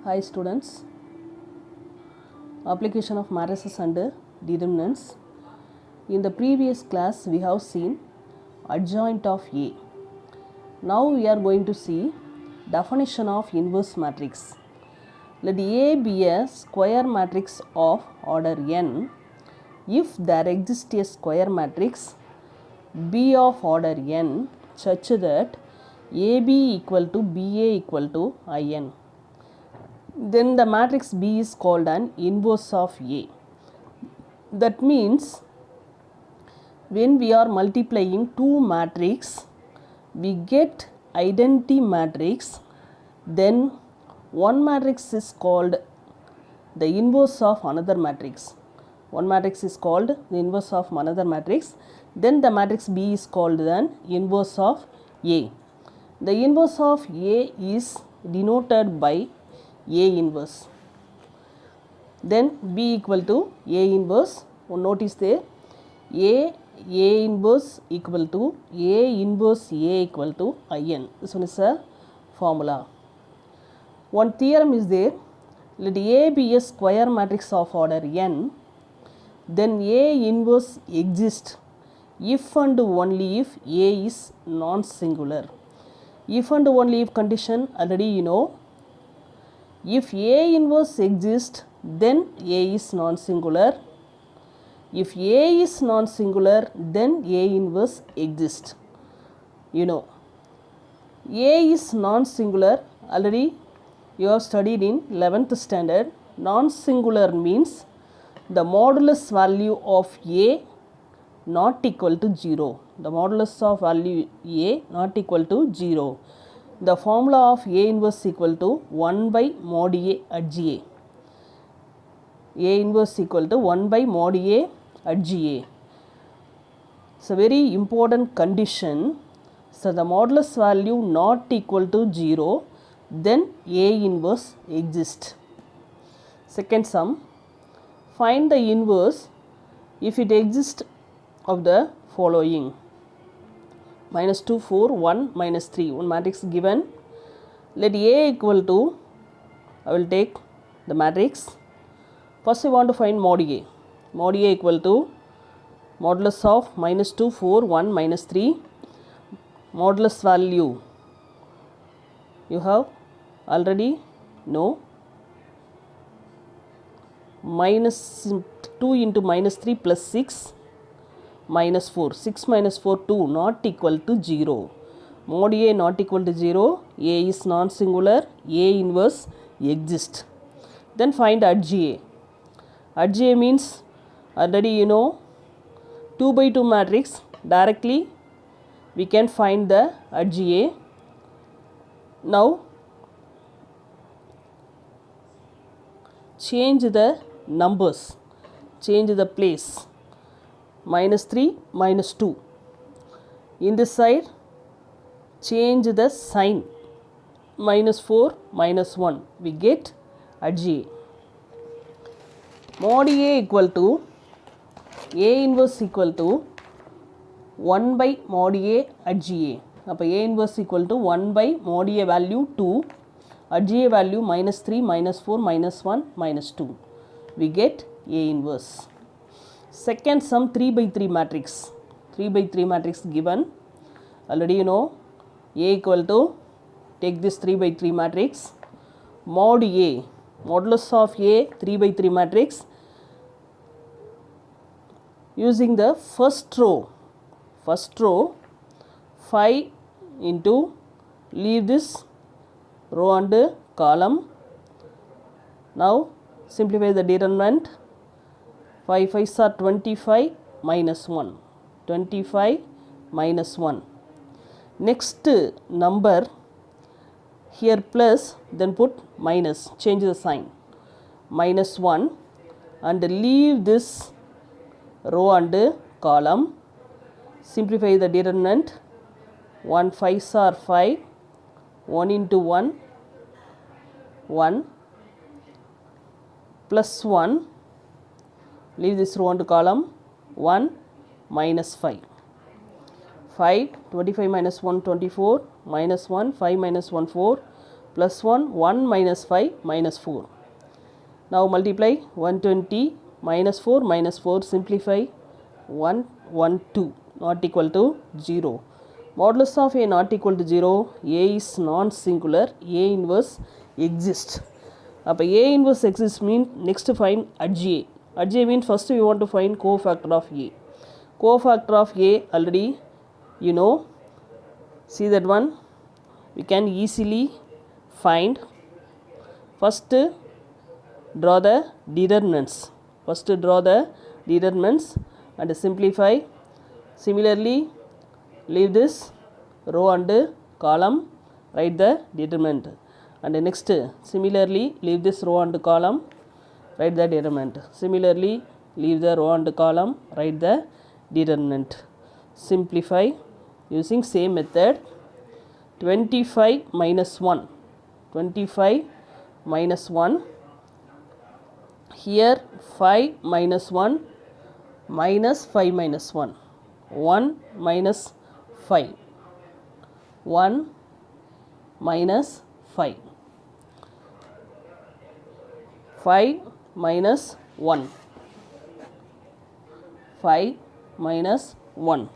Hi students, application of matrices and determinants. In the previous class we have seen adjoint of A. Now we are going to see definition of inverse matrix. Let A be a square matrix of order n if there exists a square matrix B of order n such that AB equal to BA equal to In. Then the matrix B is called an inverse of A. That means when we are multiplying two matrix, we get identity matrix, then one matrix is called the inverse of another matrix. One matrix is called the inverse of another matrix, then the matrix B is called an inverse of A. The inverse of A is denoted by A inverse. Then B equal to A inverse. Notice there A inverse equal to A inverse A equal to In. This one is a formula. One theorem is there. Let A be a square matrix of order n, then A inverse exists if and only if A is non-singular. If and only if condition already you know. If A inverse exists, then A is non-singular. If A is non-singular, then A inverse exists. You know, A is non-singular, already you have studied in 11th standard. Non-singular means the modulus value of A not equal to 0. The modulus of value A not equal to 0. The formula of A inverse equal to 1 by mod A at GA. A inverse equal to 1 by mod A at GA. It's a very important condition. So the modulus value not equal to 0, then A inverse exists. Second sum, find the inverse if it exists of the following: minus 2, 4, 1, minus 3. One matrix given. Let A equal to, I will take the matrix. First I want to find mod A. Mod A equal to modulus of minus 2, 4, 1, minus 3. Modulus value you have already know. Minus 2 into minus 3 plus 6 minus 4. 6 minus 4, 2 not equal to 0. Mod A not equal to 0. A is non-singular. A inverse exists. Then find adj A. Adj A means already you know 2 by 2 matrix. Directly we can find the adj A. Now change the numbers, change the place. Minus 3, minus 2. In this side, change the sign. Minus 4, minus 1. We get adj A. Mod A equal to A inverse equal to 1 by mod A adj A. Now, A inverse equal to 1 by mod A value 2. Adj A value minus 3, minus 4, minus 1, minus 2. We get A inverse. Second sum, 3 by 3 matrix. 3 by 3 matrix given. Already you know. A equal to, take this 3 by 3 matrix. Mod A, modulus of A, 3 by 3 matrix. Using the first row, 5 into, leave this row and column. Now simplify the determinant. 5 5s are 25 minus 1. 25 minus 1. Next number here plus, then put minus, change the sign. Minus 1 and leave this row and column. Simplify the determinant. 1 5s are 5. 1 into 1, 1 plus 1, leave this row and column, 1 minus 5. 5, 25 minus 1, 24, minus 1, 5 minus 1, 4, plus 1, 1 minus 5 minus 4. Now multiply 120 minus 4 simplify 1, 1, 2 not equal to 0. Modulus of A not equal to 0, A is non-singular, A inverse exists. Now A inverse exists means next find adj. Adj means first we want to find cofactor of A. Cofactor of A already you know. See that one? We can easily find. First draw the determinants. First draw the determinants and simplify. Similarly, leave this row and column, write the determinant. And next, similarly, leave this row and column, write the determinant. Similarly, leave the row and column, write the determinant. Simplify using same method. 25 minus 1. 25 minus 1. Here 5 minus 1 minus 5 minus 1. 1 minus 5. 1 minus 5. 5 minus 1. 5 minus 1.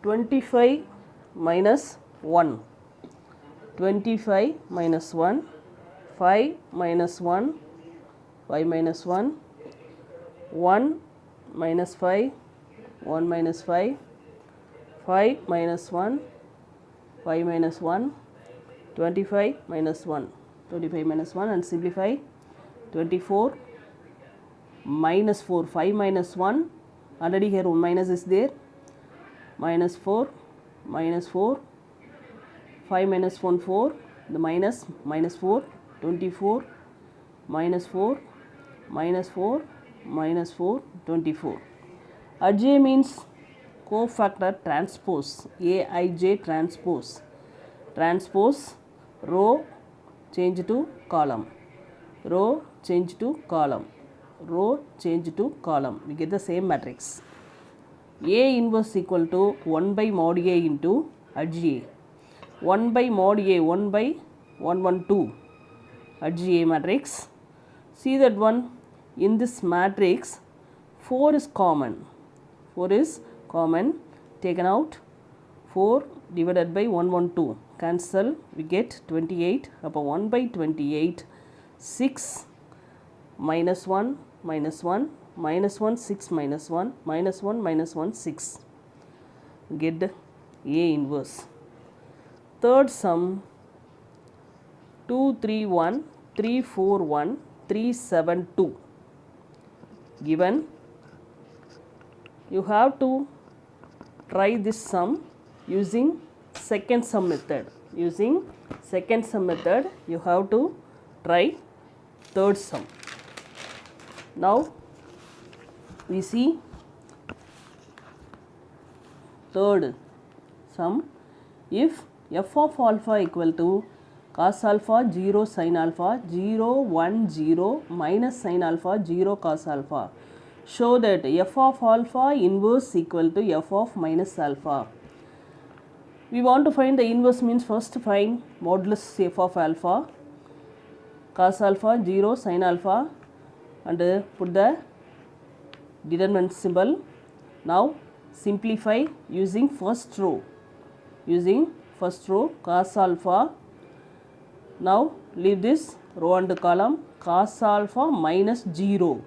25 minus 1. 25 minus 1. 5 minus 1. 5 minus 1. 1 minus 5. 1 minus 5. 5 minus 1. 5 minus 1. 25 minus 1. 25 minus 1 and simplify. 24 minus 4. 5 minus 1. Already here 1 minus is there. Minus 4. Minus 4. 5 minus 1 4. The minus 4. 24 minus 4. Minus 4. Minus 4. 24. Aj means cofactor transpose. Aij transpose. Transpose row change to column. Row change to column. Row change to column. We get the same matrix. A inverse equal to 1 by mod A into adj A. 1 by mod A, 1 by 1, 1, 2 adj A matrix. See that one, in this matrix 4 is common. 4 is common, taken out. 4 divided by 1, 1, 2. Cancel, we get 28. Upon 1 by 28, 6 minus 1, minus 1, minus 1, 6 minus 1, minus 1, minus 1, 6. Get A inverse. Third sum, 2, 3, 1, 3, 4, 1, 3, 7, 2. Given, you have to try this sum using second sum method. Using second sum method, you have to try third sum. Now, we see third sum. If f of alpha equal to cos alpha 0 sin alpha 0 1 0 minus sin alpha 0 cos alpha, show that f of alpha inverse equal to f of minus alpha. We want to find the inverse means first find modulus f of alpha, cos alpha 0 sin alpha, and put the determinant symbol. Now simplify using first row. Using first row cos alpha. Now leave this row and column. Cos alpha minus 0.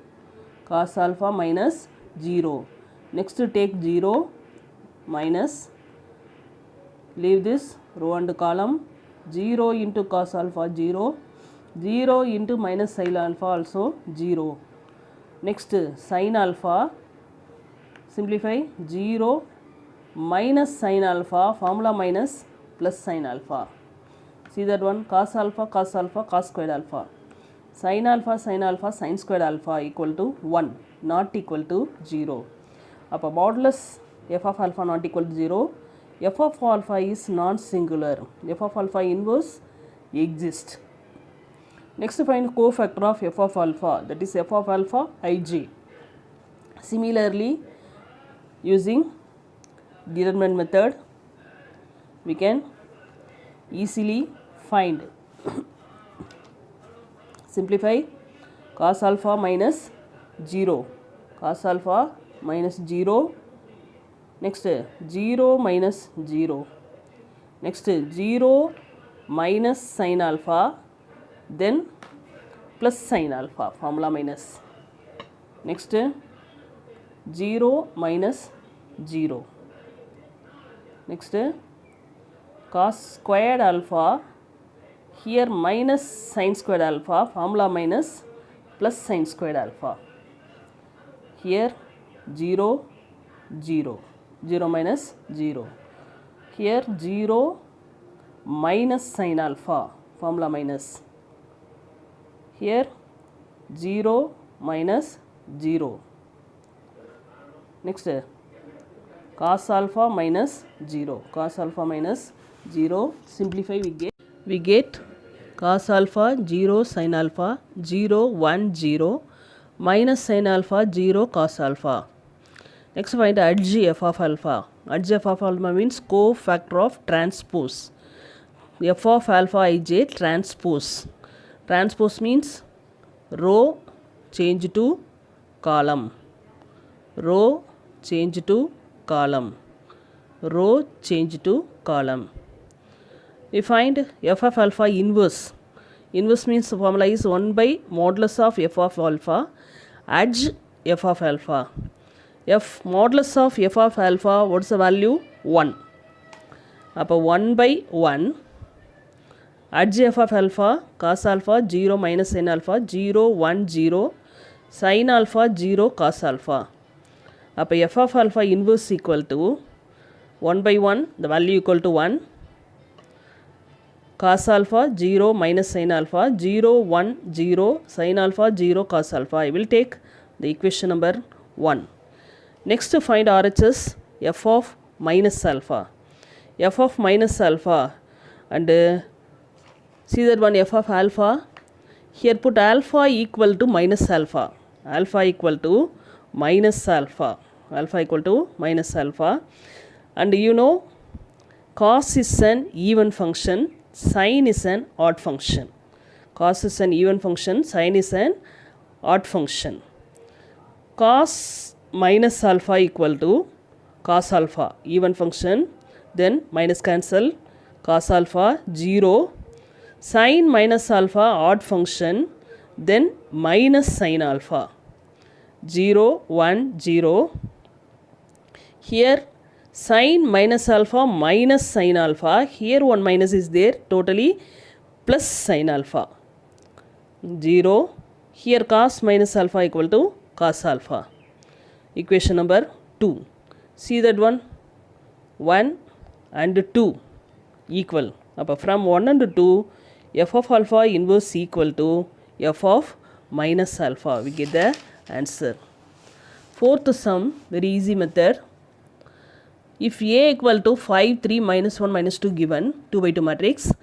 Cos alpha minus 0. Next take 0 minus, leave this row and column. 0 into cos alpha 0. 0 into minus sin alpha also 0. Next sin alpha, simplify 0 minus sin alpha, formula minus plus sin alpha. See that one, cos alpha, cos squared alpha. Sin alpha, sin squared alpha equal to 1, not equal to 0. Upon modulus f of alpha not equal to 0, f of alpha is non-singular. F of alpha inverse exists. Next find cofactor of f of alpha, that is f of alpha ij. Similarly, using determinant method, we can easily find simplify cos alpha minus 0, cos alpha minus 0, next 0 minus 0, next 0 minus sin alpha, then plus sin alpha, formula minus, next 0 minus 0, next cos squared alpha, here minus sin squared alpha, formula minus plus sin squared alpha, here 0 0, 0 minus 0, here 0 minus sin alpha, formula minus, here 0 minus 0, next cos alpha minus 0, cos alpha minus 0, simplify we get cos alpha 0 sin alpha 0 1 0 minus sin alpha 0 cos alpha. Next find adj f of alpha. Adj f of alpha means cofactor of transpose. F of alpha ij transpose. Transpose means row change to column, row change to column, row change to column. We find f of alpha inverse. Inverse means the formula is 1 by modulus of f of alpha adj f of alpha. F modulus of f of alpha, what's the value? 1. Appo 1 by 1 adj f of alpha cos alpha 0 minus sin alpha 0 1 0 sin alpha 0 cos alpha. Appo f of alpha inverse equal to 1 by 1, the value equal to 1, cos alpha 0 minus sin alpha 0 1 0 sin alpha 0 cos alpha. I will take the equation number 1. Next to find RHS f of minus alpha. F of minus alpha, and see that one f of alpha, here put alpha equal to minus alpha, alpha equal to minus alpha, alpha equal to minus alpha, and you know cos is an even function, sin is an odd function. Cos is an even function, sin is an odd function. Cos minus alpha equal to cos alpha, even function, then minus cancel, cos alpha 0, sin minus alpha odd function, then minus sin alpha 0 1 0. Here sin minus alpha minus sin alpha, here one minus is there, totally plus sin alpha 0. Here cos minus alpha equal to cos alpha. Equation number 2. See that one, 1 and 2 equal. From 1 and 2, f of alpha inverse equal to f of minus alpha. We get the answer. Fourth sum, very easy method. If A equal to 5, 3, minus 1, minus 2 given, 2 by 2 matrix,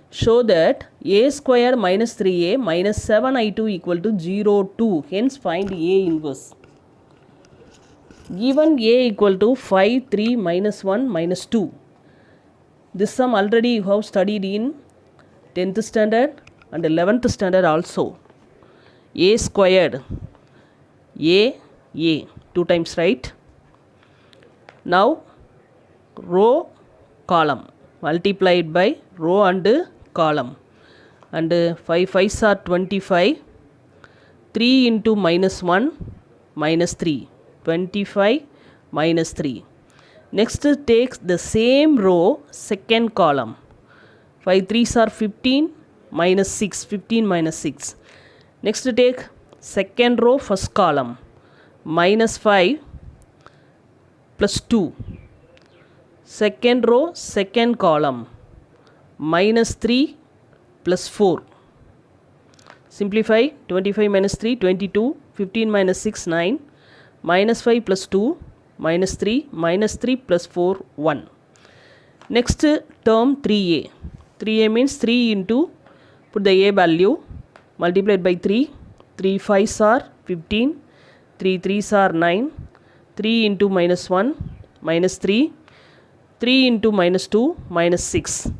show that A square minus 3A minus 7I2 equal to 0, 2. Hence find A inverse. Given A equal to 5, 3, minus 1, minus 2. This sum already you have studied in 10th standard and 11th standard also. A squared, A, 2 times, right? Now row column multiplied by row and column, and 5 5s are 25, 3 into minus 1 minus 3, 25 minus 3. Next takes the same row second column, 5 3s are 15 minus 6, 15 minus 6. Next take second row first column, minus 5 plus 2. Second row second column, minus 3 plus 4. Simplify, 25 minus 3, 22, 15 minus 6, 9, minus 5 plus 2, minus 3, minus 3 plus 4, 1. Next term 3a. 3a means 3 into, put the a value, multiplied by 3, 3 5s are 15, 3 3s are 9, 3 into minus 1, minus 3, 3 into minus 2, minus 6.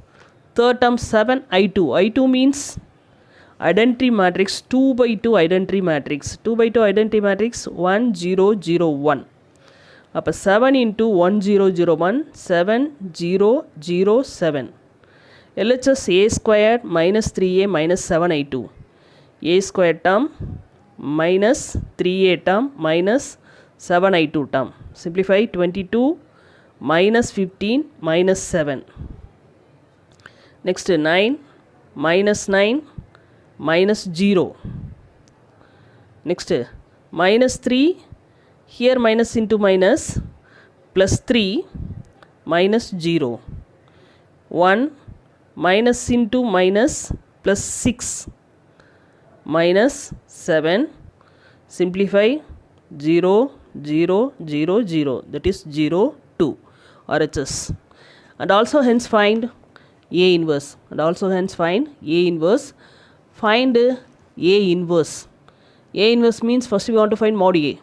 third term 7 I2. I2 means identity matrix 2 by 2 identity matrix. 2 by 2 identity matrix 1 0 0 1. அப்போ 7 into 1001 7007. LHS a squared minus 3a minus 7i2. A squared term minus 3a term minus 7i2 term. Simplify 22 minus 15 minus 7. Next 9 minus 9 minus 0. Next minus 3, here minus into minus, plus 3 minus 0. 1 minus into minus plus 6 minus 7. Simplify 0 0 0 0, that is 0 2 RHS. And also hence find A inverse. And also hence find A inverse. Find A inverse. A inverse means first we want to find mod A.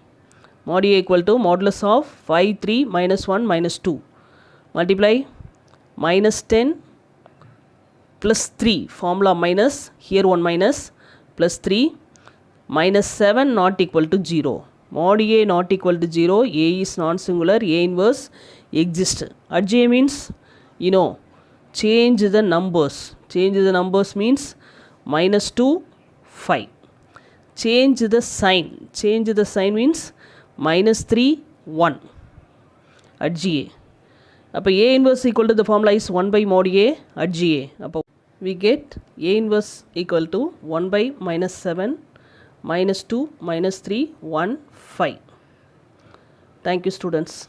Mod A equal to modulus of 5 3 minus 1 minus 2. Multiply minus 10 plus 3. Formula minus, here 1 minus, plus 3 minus 7 not equal to 0. Mod A not equal to 0. A is non-singular. A inverse exists. Adj means, you know, change the numbers. Change the numbers means minus 2 5. Change the sign. Change the sign means minus 3 1 at GA. Appo A inverse equal to the formula is 1 by mod A at GA. Appo we get A inverse equal to 1 by minus 7 minus 2 minus 3 1 5. Thank you students.